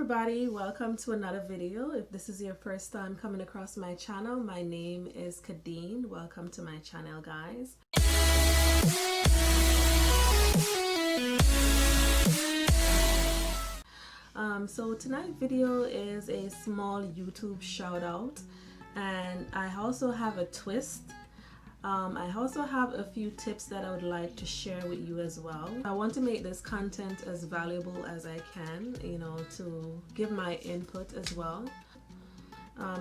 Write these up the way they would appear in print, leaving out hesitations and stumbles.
everybody, welcome to another video. If this is your first time coming across my channel, my name is Kadeen. Welcome to my channel, guys. So tonight's video is a small YouTube shout out, and I also have a twist. I also have a few tips that I would like to share with you as well. I want to make this content as valuable as I can, to give my input as well.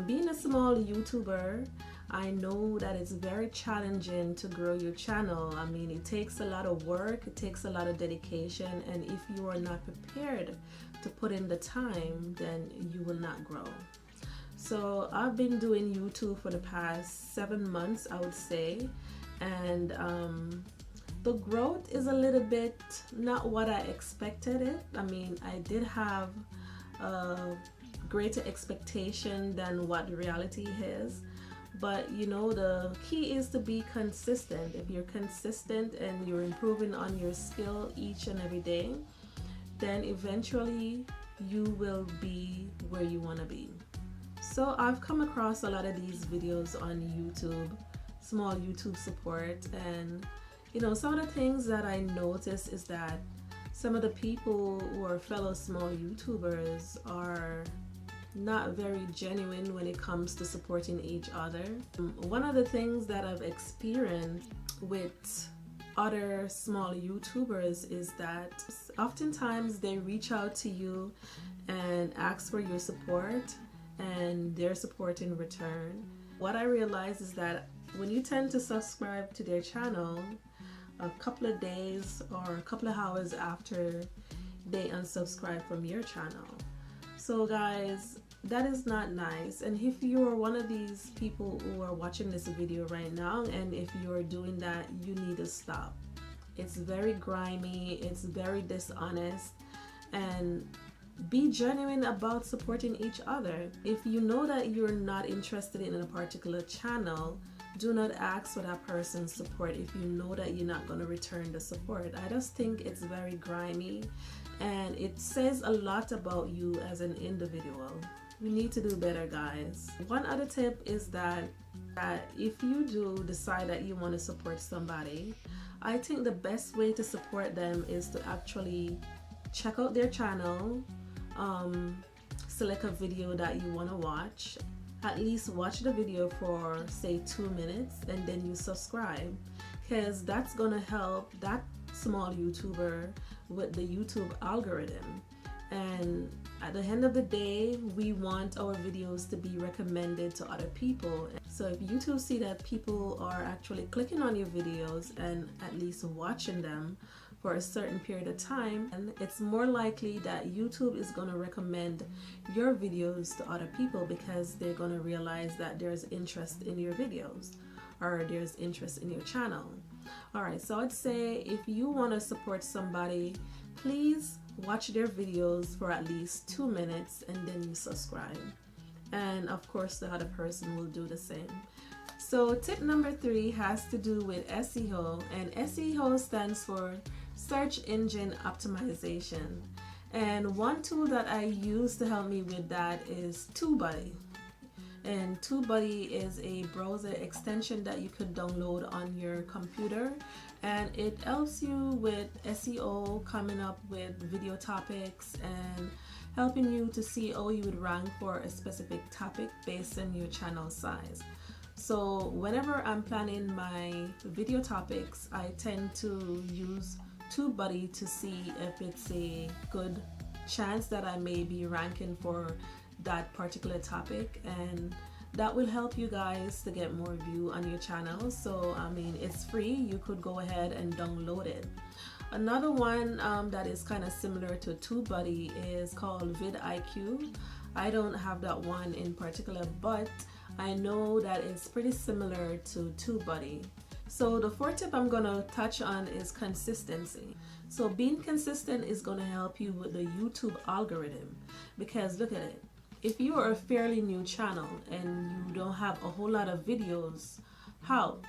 Being a small YouTuber, I know that it's very challenging to grow your channel. I mean, it takes a lot of work, it takes a lot of dedication, and if you are not prepared to put in the time, then you will not grow. So I've been doing YouTube for the past 7 months, I would say, and the growth is a little bit not what I expected it. I mean, I did have a greater expectation than what the reality is, but the key is to be consistent. If you're consistent and you're improving on your skill each and every day, then eventually you will be where you want to be. So I've come across a lot of these videos on YouTube, small YouTube support, and some of the things that I notice is that some of the people who are fellow small YouTubers are not very genuine when it comes to supporting each other. One of the things that I've experienced with other small YouTubers is that oftentimes they reach out to you and ask for your support and their support in return. What I realize is that when you tend to subscribe to their channel a couple of days or a couple of hours after they unsubscribe from your channel. So guys, that is not nice. And if you are one of these people who are watching this video right now, and if you're doing that, you need to stop. It's very grimy, it's very dishonest, and be genuine about supporting each other. If you know that you're not interested in a particular channel, do not ask for that person's support if you know that you're not going to return the support. I just think it's very grimy, and it says a lot about you as an individual. We need to do better, guys. One other tip is that if you do decide that you want to support somebody, I think the best way to support them is to actually check out their channel, select a video that you want to watch, at least watch the video for say 2 minutes, and then you subscribe, because that's gonna help that small YouTuber with the YouTube algorithm. And at the end of the day, we want our videos to be recommended to other people. So if YouTube see that people are actually clicking on your videos and at least watching them for a certain period of time, and it's more likely that YouTube is going to recommend your videos to other people, because they're going to realize that there's interest in your videos or there's interest in your channel. Alright, so I'd say if you want to support somebody, please watch their videos for at least 2 minutes and then you subscribe. And of course the other person will do the same. So tip number 3 has to do with SEO, and SEO stands for search engine optimization. And one tool that I use to help me with that is TubeBuddy. And TubeBuddy is a browser extension that you could download on your computer, and it helps you with SEO, coming up with video topics and helping you to see how you would rank for a specific topic based on your channel size. So whenever I'm planning my video topics, I tend to use TubeBuddy to see if it's a good chance that I may be ranking for that particular topic, and that will help you guys to get more view on your channel. So I mean, it's free, you could go ahead and download it. Another one that is kind of similar to TubeBuddy is called vidIQ. I don't have that one in particular, but I know that it's pretty similar to TubeBuddy. So the fourth tip I'm gonna touch on is consistency. So being consistent is gonna help you with the YouTube algorithm, because look at it. If you are a fairly new channel and you don't have a whole lot of videos out,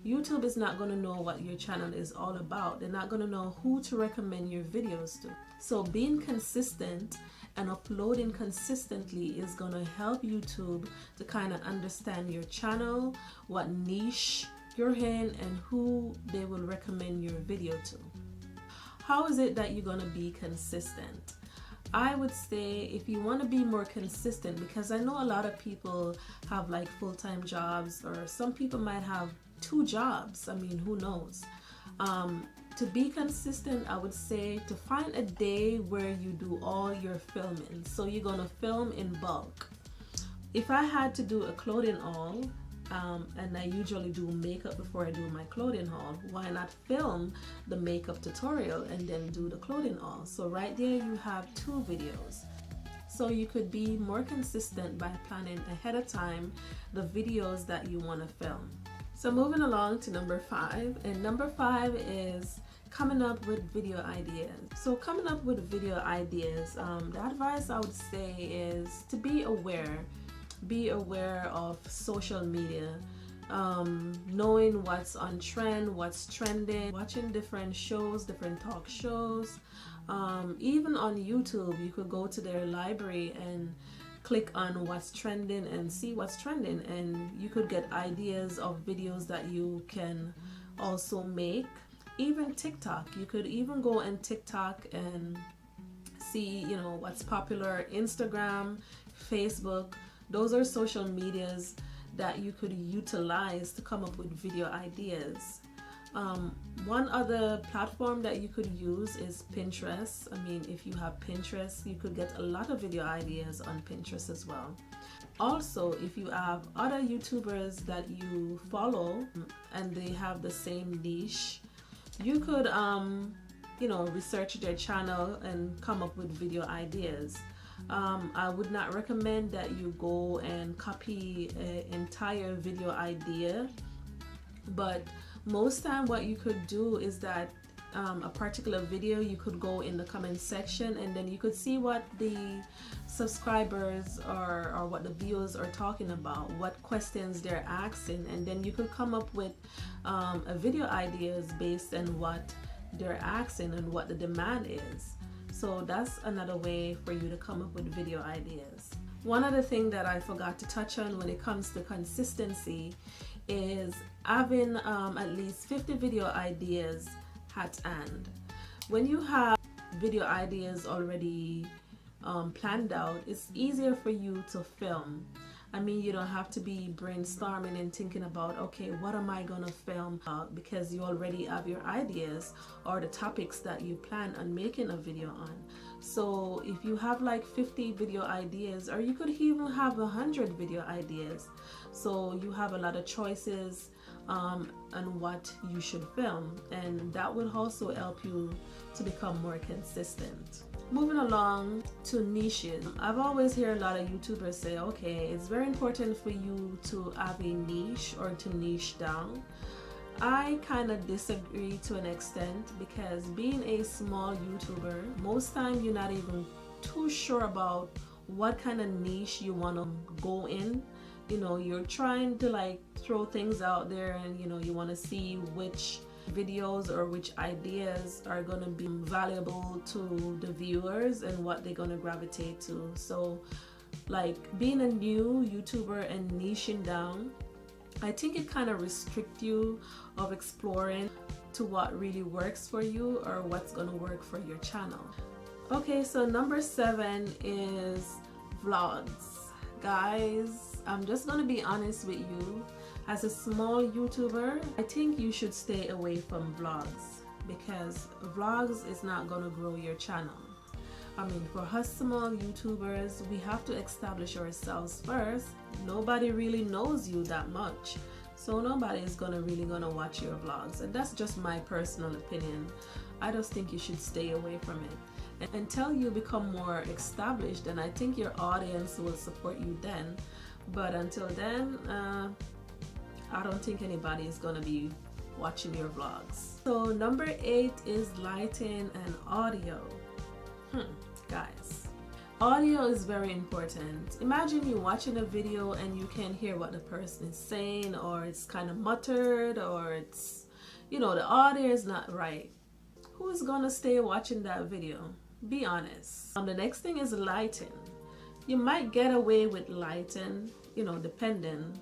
YouTube is not going to know what your channel is all about. They're not going to know who to recommend your videos to. So being consistent and uploading consistently is going to help YouTube to kind of understand your channel, what niche you're in, and who they will recommend your video to. How is it that you're going to be consistent? I would say if you want to be more consistent, because I know a lot of people have like full-time jobs, or some people might have 2 jobs. I mean, who knows? To be consistent, I would say to find a day where you do all your filming. So you're going to film in bulk. If I had to do a clothing haul, and I usually do makeup before I do my clothing haul, why not film the makeup tutorial and then do the clothing haul? So right there you have 2 videos. So you could be more consistent by planning ahead of time the videos that you want to film. So moving along to number 5, and number 5 is coming up with video ideas. So coming up with video ideas, the advice I would say is to be aware of social media, knowing what's on trend, what's trending, watching different shows, different talk shows. Even on YouTube, you could go to their library and click on what's trending and see what's trending, and you could get ideas of videos that you can also make. Even TikTok, you could even go on TikTok and see, you know, what's popular. Instagram, Facebook, those are social medias that you could utilize to come up with video ideas. One other platform that you could use is Pinterest. I mean, if you have Pinterest, you could get a lot of video ideas on Pinterest as well. Also, if you have other YouTubers that you follow and they have the same niche, you could research their channel and come up with video ideas. I would not recommend that you go and copy an entire video idea, but most time what you could do is that a particular video, you could go in the comment section and then you could see what the subscribers or what the viewers are talking about, what questions they're asking, and then you could come up with a video ideas based on what they're asking and what the demand is. So that's another way for you to come up with video ideas. One other thing that I forgot to touch on when it comes to consistency is having at least 50 video ideas at hand. When you have video ideas already planned out, it's easier for you to film. I mean, you don't have to be brainstorming and thinking about, okay, what am I gonna film because you already have your ideas or the topics that you plan on making a video on. So if you have like 50 video ideas, or you could even have 100 video ideas, so you have a lot of choices on what you should film, and that will also help you to become more consistent. Moving along to niches, I've always heard a lot of YouTubers say, okay, it's very important for you to have a niche or to niche down. I kind of disagree to an extent, because being a small YouTuber, most time you're not even too sure about what kind of niche you want to go in. You know, you're trying to like throw things out there, and you want to see which videos or which ideas are going to be valuable to the viewers and what they're going to gravitate to. So like being a new YouTuber and niching down, I think it kind of restricts you of exploring to what really works for you or what's going to work for your channel. Okay, so number 7 is vlogs. Guys, I'm just going to be honest with you. As a small YouTuber, I think you should stay away from vlogs, because vlogs is not going to grow your channel. I mean, for us small YouTubers, we have to establish ourselves first. Nobody really knows you that much, so nobody is really gonna watch your vlogs, and that's just my personal opinion. I just think you should stay away from it. Until you become more established, then I think your audience will support you then. But until then, I don't think anybody is gonna be watching your vlogs. So number 8 is lighting and audio. Guys, Audio is very important. Imagine you watching a video and you can't hear what the person is saying, or it's kind of muttered, or it's, you know, the audio is not right. Who's gonna stay watching that video? Be honest. The next thing is lighting. You might get away with lighting, you know, depending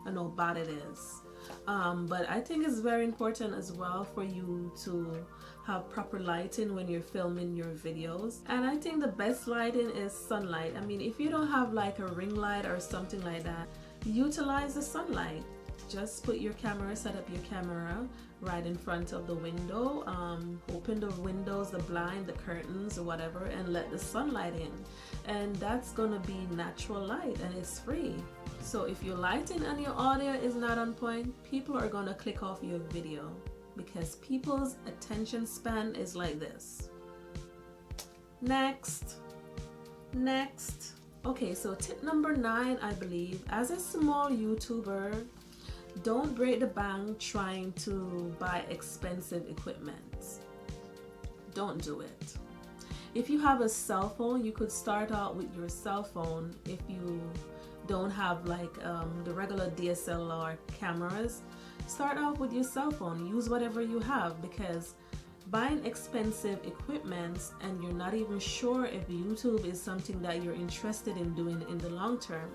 on how bad it is. But I think it's very important as well for you to have proper lighting when you're filming your videos. And I think the best lighting is sunlight. I mean, if you don't have like a ring light or something like that, utilize the sunlight. Just put your camera, set up your camera right in front of the window, open the windows, the blind, the curtains or whatever, and let the sunlight in. And that's gonna be natural light and it's free. So if your lighting and your audio is not on point, people are gonna click off your video because people's attention span is like this. Next. Okay, so tip number 9, I believe, as a small YouTuber, don't break the bank trying to buy expensive equipment. Don't do it. If you have a cell phone, you could start out with your cell phone. If you don't have like the regular DSLR cameras, start off with your cell phone. Use whatever you have, because buying expensive equipment and you're not even sure if YouTube is something that you're interested in doing in the long term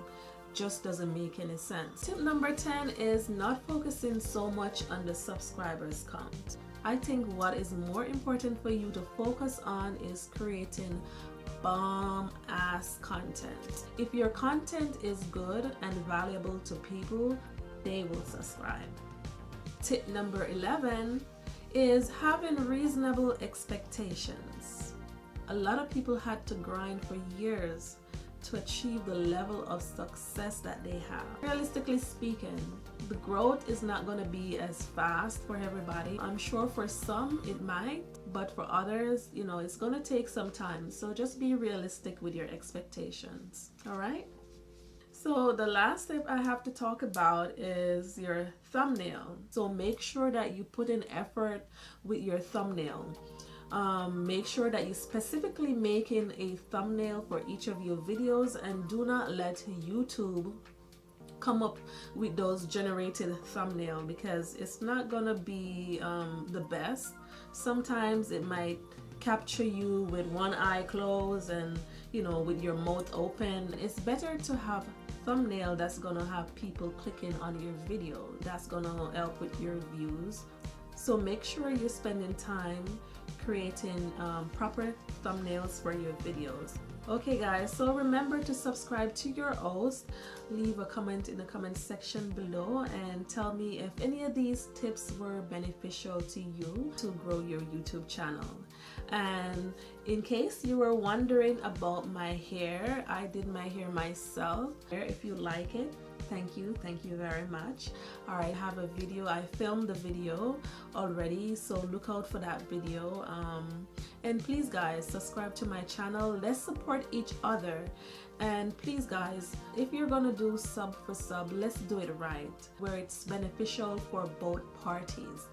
just doesn't make any sense. Tip number 10 is not focusing so much on the subscribers count. I think what is more important for you to focus on is creating bomb ass content. If your content is good and valuable to people, they will subscribe. Tip number 11 is having reasonable expectations. A lot of people had to grind for years to achieve the level of success that they have. Realistically speaking, the growth is not going to be as fast for everybody. I'm sure for some it might, but for others, you know, it's going to take some time. So just be realistic with your expectations. All right? So the last tip I have to talk about is your thumbnail. So make sure that you put in effort with your thumbnail. Make sure that you specifically making a thumbnail for each of your videos, and do not let YouTube come up with those generated thumbnail, because it's not gonna be the best. Sometimes it might capture you with one eye closed and, you know, with your mouth open. It's better to have thumbnail that's gonna have people clicking on your video. That's gonna help with your views. So make sure you're spending time creating proper thumbnails for your videos. Okay guys, so remember to subscribe to your host, leave a comment in the comment section below, and tell me if any of these tips were beneficial to you to grow your YouTube channel. And in case you were wondering about my hair, I did my hair myself. If you like it, thank you very much. All right, I have a video. I filmed the video already, so look out for that video. And please guys, subscribe to my channel. Let's support each other. And please guys, if you're gonna do sub for sub, let's do it right, where it's beneficial for both parties.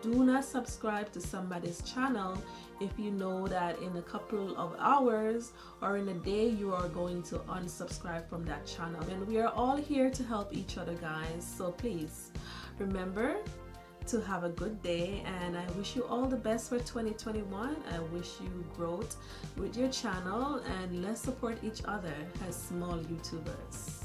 Do not subscribe to somebody's channel if you know that in a couple of hours or in a day you are going to unsubscribe from that channel. And we are all here to help each other guys, so please remember to have a good day, and I wish you all the best for 2021. I wish you growth with your channel, and let's support each other as small YouTubers.